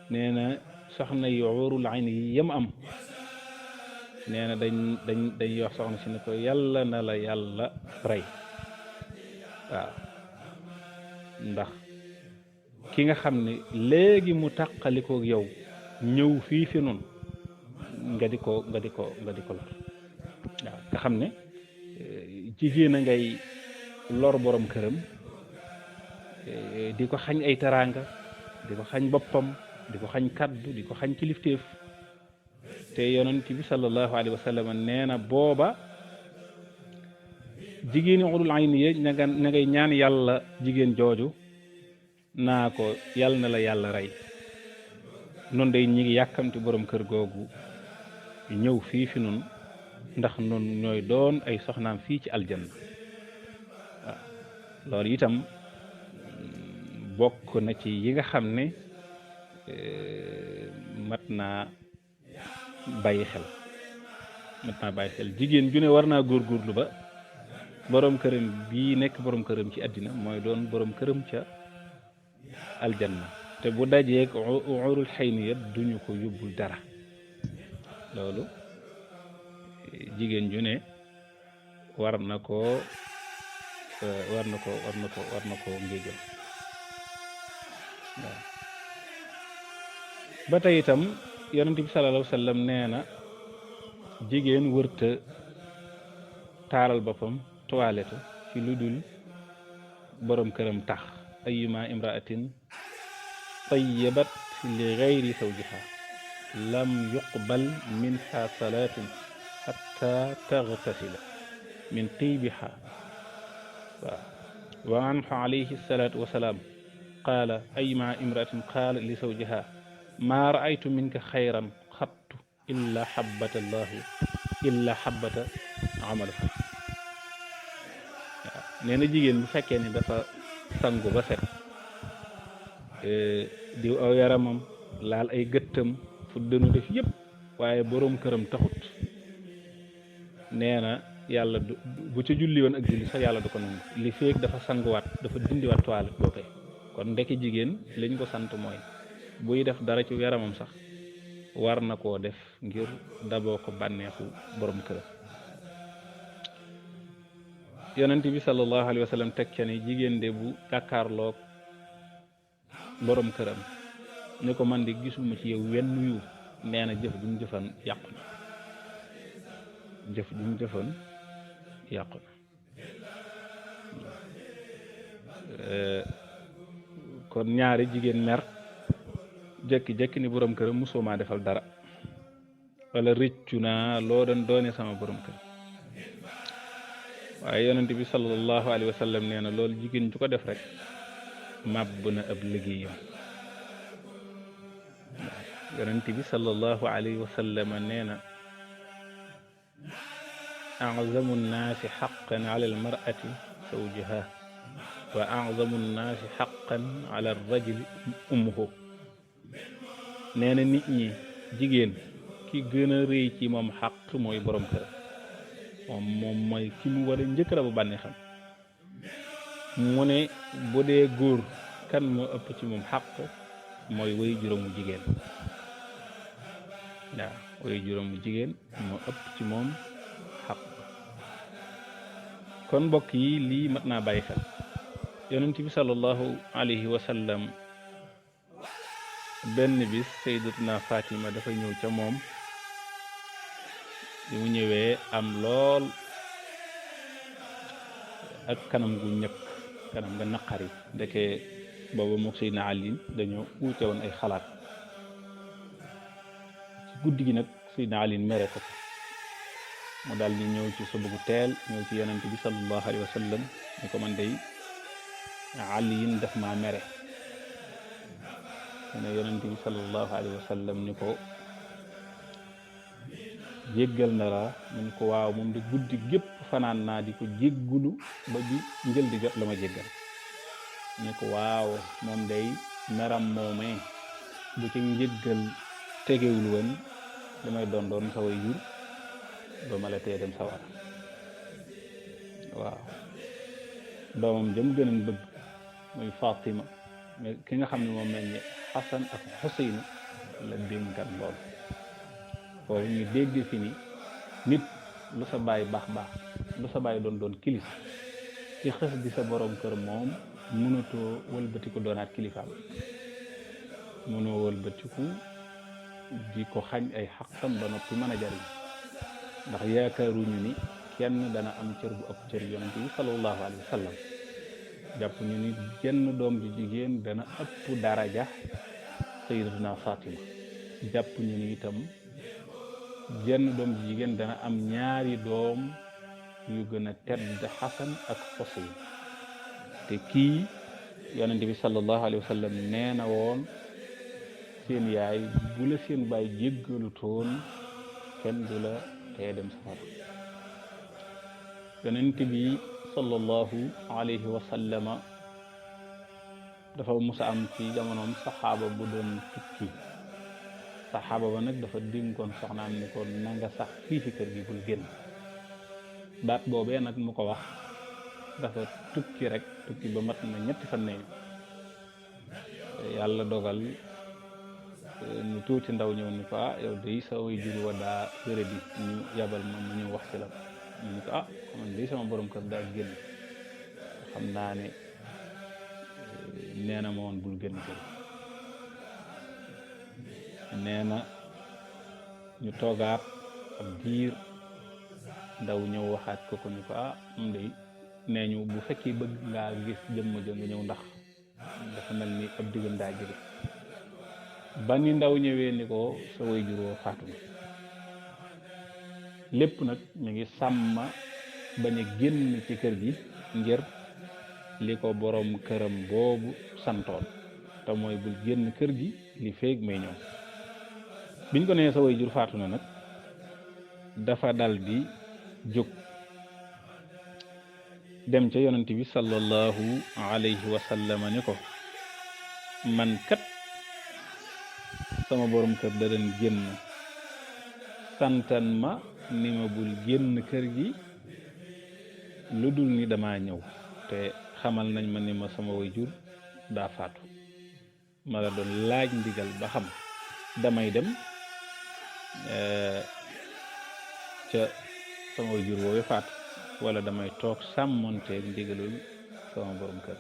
nee na soxna yu urul ayn yi yem am nee na dañ wax soxna si ne ko yàlla na la yàlla rey. waaw ndax ki nga xam ne léegi mu tàqalikook yow ñëw fii fi nun nga di ko lor. waaw nga xam ne jigéen a ngay lor borom këram di ko xañ ay teraanga di ko xañ boppam di ko xañ kaddu di ko xañ kilifteef te yonent bi sallallahu alayhi wa sallam nee na booba jigéeni urul ayn yi ña ngay ñaan yàlla jigéen jooju naa ko yàlla na la yàlla rey. noonu day ñi ngi yàkkamti borom kër googu ñëw fii fi nun ndax nun ñooy doon ay soxnaam fii ci aljanna. waaw loolu itam bokk na ci yi nga xam ne mat naa bàyyi xel jigéen ju ne war naa góorgóorlu ba borom këram bii nekk borom këram ci àddina mooy doon borom këram ca aljanna te bu dajeeg urul xayniya duñu ko yóbbul dara. loolu jigéen ju ne war na koo ngéejal. waaw ba tey itam yonent bi sallallahu alayhi wa sallam nee na jigéen wërta taaral boppam toilette ci lu dul borom këram tax. ayyuma imraatin tayyabat li gayri zawjiha lam yuqbal minha salaatun hatta taghtasila min tiibiha. waaw wa anhu alayhi salaatu wa salaam qaala ayyuma imraatin qaala li zawjiha maa raaytu minka xayran xattu illa xabbata amaluha. waaw nee na jigéen bu fekkee ni dafa sangu ba set diw aw yaramam laal ay gëttam fu dënu def yëpp waaye boroom këram taxut nee na yàlla bu ca julli woon ak julli sax yàlla du ko nangu li feek dafa sanguwaat dafa dindiwaat toilette boppee. kon ndekki jigéen liñ ko sant mooy buy def dara ci yaramam sax war na koo def ngir daboo ko bànneexu borom këram. yonent bi sallallahu alayhi wa sallam teg ca ne jigéen de bu jàkkaarloog borom këram ne ko man di gisuma ci yow wenn yu nee na jëf ju mu jëfan yàqu na. kon ñaari jigéen mer jekki-jekki ni borom këram mosoo maa defal dara wala rëccu naa loo doone sama borom kër. waaye yonent bi sallallahu alayhi wa sallam nee na loolu jigéen ju ko def rek màbb na ab liggéeyam. yonent bi sallallahu alayhi wa sallam nee na azamu nnaasi xaqan ala almarati zawjuha wa azamu nnaasi xaqan ala arrajuli ummuhu. nee na nit ñi jigéen ki gën a rëy ci moom xaq mooy borom kër moom mooy ki mu war a njëkk a bu bànneexam. mu ne bu dee góor kan moo ëpp ci moom xaq mooy way juróomu jigéen. waaw way juróomu jigéen moo ëpp ci moom xaq. kon mbokk yi lii mat naa bàyyi xel. yonent bi sallallahu alayhi wa sallam benn bis sayyidatuna Fatima dafa ñëw ca moom bi mu ñëwee am lool ak kanam gu ñëkk kanam nga naqari ndeke booba mook Seydina Ali dañoo uute woon ay xalaat. ci guddi gi nag Seydina Ali mere ko mu daal di ñëw ci suba gu teel ñëw ci yonent bi sallallahu alayhi wa sallam ni ko man day aliyin daf maa mere. ne yonent bi sallallahu alayhi wa sallam ni ko jéggal na la mu ne ko waaw moom de guddi gépp fanaan naa di ko jéggulu ba bi njël di jot la ma jéggal ñu ko waaw moom day meram moomee bu ci njéggal tegewul woon damay doon sa way jur ba ma la tee dem sawara waaw doomam jëm gën a bëgg muy Fatima mais ki nga xam ne moom mel ni Xasan ak Xuseynu la dénkan lool foofu ñu dégg fi ni nit lu sa baay baax baax lu sa baay doon kilifa ci xës di sa borom kër moom mënatoo wëlbatiku doonaat kilifaam mënoo wëlbatiku di ko xañ ay xaqam ba noppi mën a jariñ ndax yaakaaruñu ni kenn dana am cër bu ëpp cër yonent bi sallallahu alayhi wa sallam jàpp ñu ni jenn doom ji jigéen dana ëpp daraja sayyidatuna Fatima jàpp ñu ni itam jenn doom ji jigéen dana am ñaari doom yu gën a tedd Xasan ak Xuseyn te kii yonent bi sallallahu alayhi wa sallam nee na woon seen yaay bu la seen baay jéggalu toon kenn du la tee dem safara yonent bi sallallahu alayhi wa sallama dafa musa am ci jamonoom saxaaba bu doon tukki saxaaba ba nag dafa dénkoon soxnaam ni ko na nga sax fii ci kër gi bul génn baat boobee nag mu ko wax dafa tukki rek tukki ba mat na ñetti fan ne yàlla dogal ñu tuuti ndaw ñëw ni ko yow day sa way jur wa daa wére bi ñu yabal ma mu ñëw wax ci la ñu ni ko man day sama borom kër daa génn xam naa ne nee na ma woon bul génn kër nee na ñu toogaat ab diir ndaw ñëw waxaat ko ni ko moom day nee ñu bu fekkee bëgg ngaa gis jëmm ja nga ñëw ndax dafa mel ni ab diggam daa jege ba ni ndaw ñëwee ni ko sa way juróo faatu na lépp nag ñu ngi sàmma bañ a génn ci kër gi ngir li ko borom këram boobu santoon te mooy bul génn kër gi li feeg may ñëw biñ ko nee sa way jur faatu na nag dafa dal di jóg dem ca yonent bi sallallahu alayhi wa sallam ni ko man kat sama borom kër da doon génn santan ma ni ma bul génn kër gi lu dul ni dama ñëw te xamal nañ ma ni ma sama waajur daa faatu ma la doon laaj ndigal ba xam damay dem ca sama waajur woowee faatu wala damay toog sàmmonteeg ndigalul sama borom kër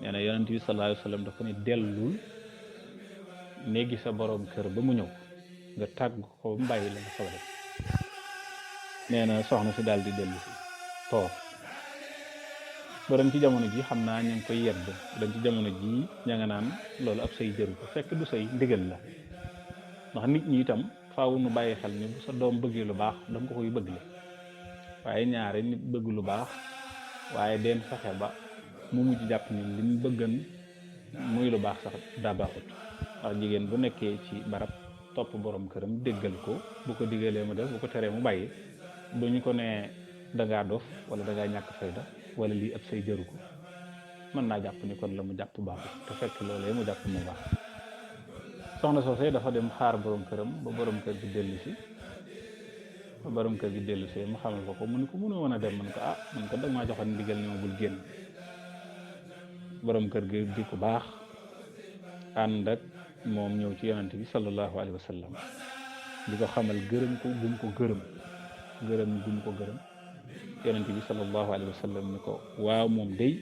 nee na yonent bi sallallahu alayhi wa sallam dafa ne dellul néegi sa borom kër ba mu ñëw nga tàgg ko ba mu bàyyi la nga soog a dem nee na soxna si daal di dellu si toog ba dem ci jamono ji xam naa ñu ngi koy yedd dem ci jamono ji ña nga naan loolu ab sëy jëru ko fekk du sëy ndigal la ndax nit ñi itam faaw nu bàyyi xel ni bu sa doom bëggee lu baax danga ko koy bëggle waaye ñaare nit bëgg lu baax waaye den fexe ba mu mujj jàpp ni li mu bëggan muy lu baax sax daa baaxut ndax jigéen bu nekkee ci barab topp borom këram déggal ko bu ko diggalee mu def bu ko teree mu bàyyi bu ñu ko nee dangaa dof wala dangaa ñàkk fayda wala lii ab say jëru ko mën naa jàpp ni kon la mu jàpp baaxut te fekk loolee mu jàpp mu baax soxna soosee dafa dem xaar borom këram ba borom kër gi dellu si borom kër gi dellu see mu xamal ko mu ne ko mënoo woon a dem man ko man ko dag maa joxoon ndigal ni ma bul génn borom kër gi di ko baax ànd ak moom ñëw ci yonent bi sallallahu alayhi wa sallam di ko xamal gërëm ko gum ko gërëm gum ko gërëm yonent bi sallallahu alayhi wa sallam ni ko waaw moom day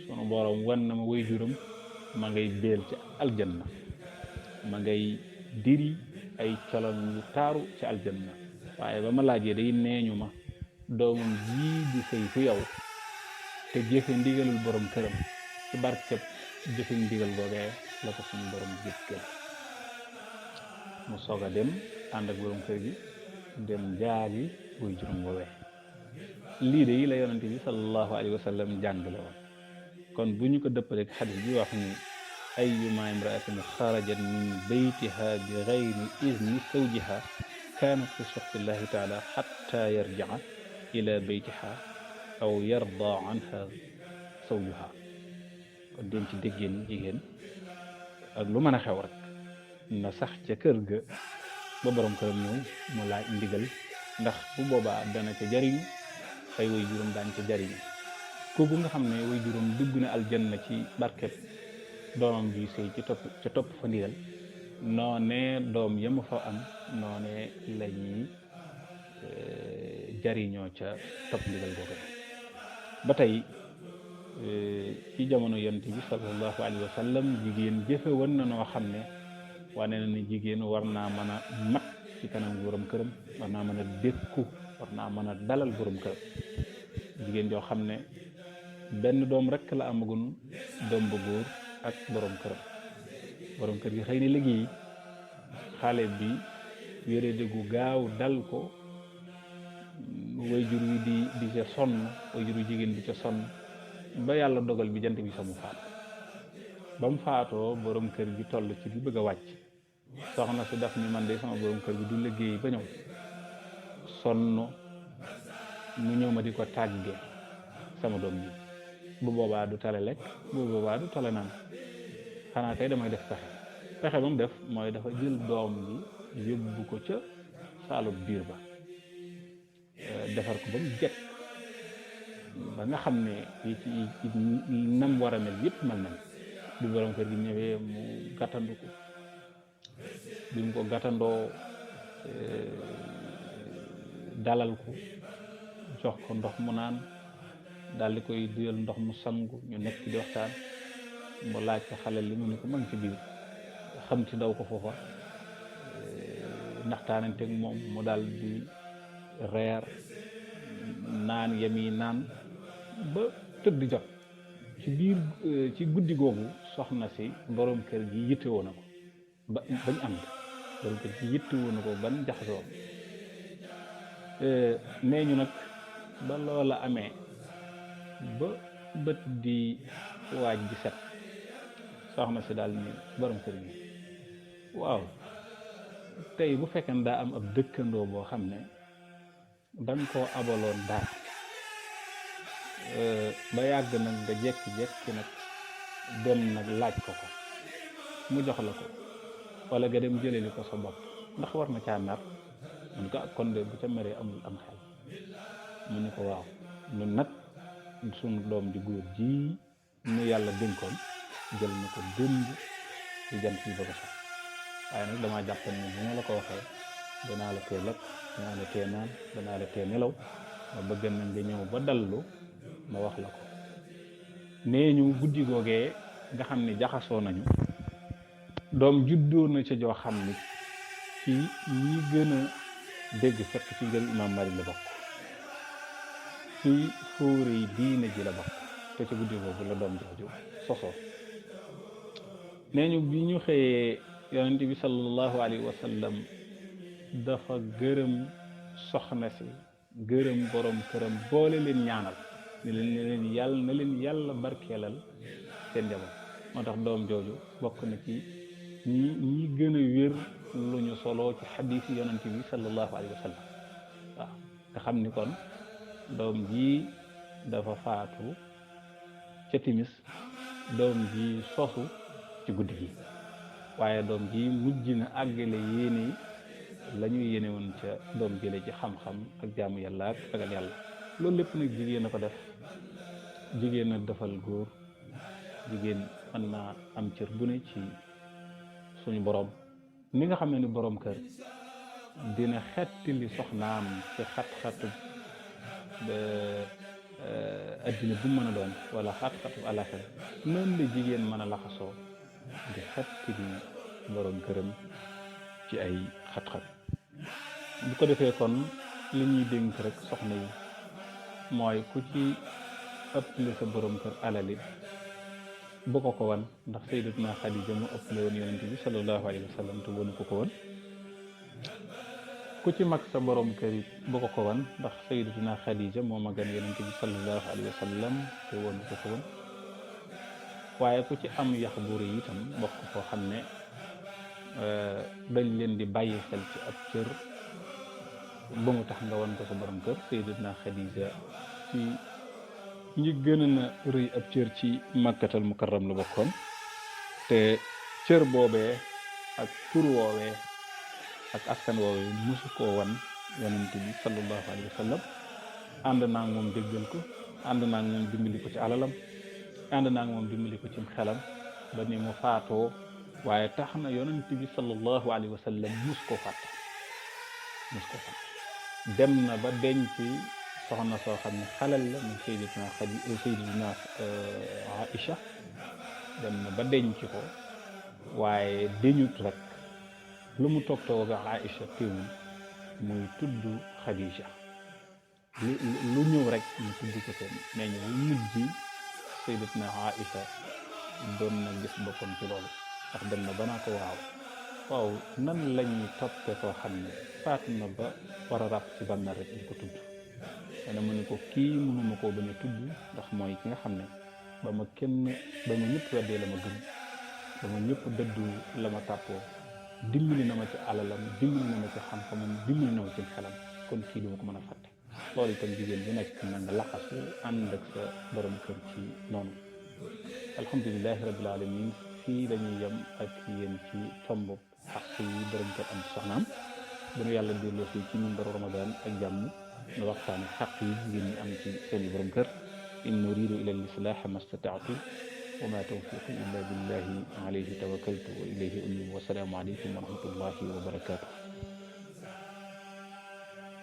sunu borom wan na ma way juram ma ngay beel ci aljanna ma ngay diri ay colom yu taaru ci aljanna waaye ba ma laajee day neeñu ma doomam jii di sëy fu yow te jëfe ndigalul borom këram ci barkeb jëfe ndigal boobee la ko suñu borom jëkkal mu soog a dem ànd ak borom kër gi dem jaali buy juróom woowee lii de yi la yonante bi sallallahu alayhi wa sallam jàngale woon kon bu ñu ko dëppaleeg xadis bi wax ni ayyuma imraatin xarajat min baytiha bi gayri izni zawjiha kaanat fi suxtillahi taala xatta yarjaa ila beytiha aw yarda anha zawjuha kon den ci déggee ni jigéen ak lu mën a xew rek na sax ca kër ga ba borom këram ñëw mu laaj ndigal ndax bu boobaa dana ca jariñu ay way juróom daañ ca jariñu kooku nga xam ne way juróom dugg na aljanna ci barket doomam ji sëy ci topp fa ndigal noonee doom yama fa am noonee la ñuy jariñoo ca topp ndigal googu ba tey ci jamono yonent bi sallallahu alayhi wa sallam jigéen jëfe woon na noo xam ne wane na ni jigéen war naa mën a mat ci kanam borom këram war naa mën a dékku war naa mën a dalal borom këram jigéen joo xam ne benn doom rek la amagun doom bu góor ak borom këram borom kër gi xëy na liggéey xale bi wéré déggu gaaw dal ko way jur wi di ca sonn way jur wi jigéen di ca sonn ba yàlla dogal bi jant bi samu faat ba mu faatoo borom kër gi toll ci bi bëgg a wàcc soxna si daf ni man de sama borom kër gi du liggéey ba ñëw sonn mu ñëw ma di ko tàggee sama doom ji bu boobaa du tale lekk bu boobaa du tale naan xanaa kay damay def pexe ba mu def mooy dafa jël doom bi yóbbu ko ca saalub biir ba defar ko ba mu jekk ba nga xam ne yi ci nam war a mel yëpp mel nañ bi borom kër gi ñëwee mu gàttandu ko bi mu ko gàttandoo dalal ko jox ko ndox mu naan daal di koy duyal ndox mu sangu ñu nekk di waxtaan mu laaj ko xale li mu ne ko man ci biir xam ci daw ko foofa naxtaananteeg moom mu daal di reer naan yemi naan ba tëdd jot ci biir ci guddi googu soxna si borom kër gi yittewoo na ko bañ am borom kër gi yittewoo na ko ban jaxasoo nee ñu nag ba loola amee ba bët di waaj di set soxna si daal ni borom kër gi waaw tey bu fekkee daa am ab dëkkandoo boo xam ne danga koo abaloon dara ba yàgg nag nga jekki-jekki nag dem nag laaj ko mu jox la ko wala nga dem jëleli ko sa bopp ndax war na caa mer mun ko kon de bu ca meree amul am xel mu ne ko waaw ñun nag suñu doom ji góor ji ñu yàlla dénkoon jël na ko démb ci jant yi bëgg a sax waaye nag damaa jàpp ne bu ma la ko waxee danaa la tee lekk danaa la tee naan danaa la tee nelaw ma bëgg na nga ñëw ba dallu ma wax la ko nee ñu guddi googee nga xam ne jaxasoo nañu doom juddoo na ca joo xam ni ci ñi gën a dégg fekk ci ngër imam Malik la bokk ci fóore yi diine ji la bokk te ca guddi googu la doom jooju sosoo nee ñu bi ñu xëyee yonent bi sallallahu alayhi wa sallam dafa gërëm soxna si gërëm borom këram boole leen ñaanal ne leen yàlla na leen yàlla barkeelal seen njaboot moo tax doom jooju bokk na ci ñi gën a wér lu ñu soloo ci xadiis yonent bi sallallahu alayhi wa sallam waaw nga xam ni kon doom ji dafa faatu ca timis doom ji sosu ci guddi gi waaye doom ji mujj na àggale yéene la ñuy yéene woon ca doom jële ci xam-xam ak jaamu yàlla ak ragal yàlla loolu lépp nag jigéen a ko def jigéen a defal góor jigéen mën naa am cër bu ne ci suñu borom ni nga xam ne ni borom kër dina xettili soxnaam ci xat-xatu addina bu mën a doon wala xat-xatu àllaxira noonu la jigéen mën a laxasoo di xettili borom këram ci ay xat-xat bu ko defee kon li ñuy dénk rek soxna yi mooy ku ci ëppale sa borom kër alalit bu ko wan ndax sayyidatuna Xadija mu ëppale woon yonent bi sallallahu alayhi wa sallam te wonu ko woon ku ci mag sa borom kër it bu ko wan ndax sayyidatuna Xadija moo magan yonent bi sallallahu alayhi wa sallam te wonu ko woon waaye ku ci am yax bu rëy itam bokk koo xam ne dañ leen di bàyyi xel ci ab cër ba mu tax nga wan ko sa borom kër. Sayyidatuna Xadija ci ñi gën a rëy ab cër ci Makkatal Mukarram la bokkoon te cër boobee ak tur woowee ak askan woowee musu koo wan yonent bi sallallahu alayhi wa sallam. ànd naa moom déggal ko, ànd naa moom dimbali ko ci alalam, ànd naa moom dimbali ko ci xelam ba ni mu faatoo, waaye tax na yonent bi sallallahu alayhi wa sallam mus ko fàtte. dem na ba denc soxna soo xam ne xalal la muy sayyidatuna Aïcha, dem na ba denc ko, waaye deñut rek lu mu toog ak Aïcha teewul muy tudd Xadija. lu ñëw rek mu tudd ko seen nee ñu mujj sayyidatuna Aïcha doon na gis boppam ci loolu, ndax dem na ba naa ko waaw nan lañuy toppe koo xam ne faatu na ba war a ràpp ci bàmmeel rek di ko tudd. nee na mu ne ko kii mënuma koo bañ a tudd ndax mooy ki nga xam ne ba ma ñëpp weddee la ma gëm, ba ma ñëpp dëddu la ma tàppoo, dimbali na ma ci alalam, dimbali na ma ci xam-xamam, dimbali na ma ci xelam, kon kii duma ko mën a fàtte. loolu itam jigéen bu nekk na nga laxasu ànd ak sa borom kër ci noonu. alhamdulilahi rabbil alamin fii dañuy yem ak yéen ci tomb xaq yi borom kër am soxnaam. bu nu yàlla delloo fii ci minbaru Ramadan ak jàmm nu waxtaane xaq yi jigéen ñi am ci seeni borom kër. in uridu ila al-islaha ma stata'tu wa ma tawfiqi illa billahi alayhi tawakkaltu wa ilayhi unib. wa salaamu alaykum wa rahmatullahi wa barakatuh.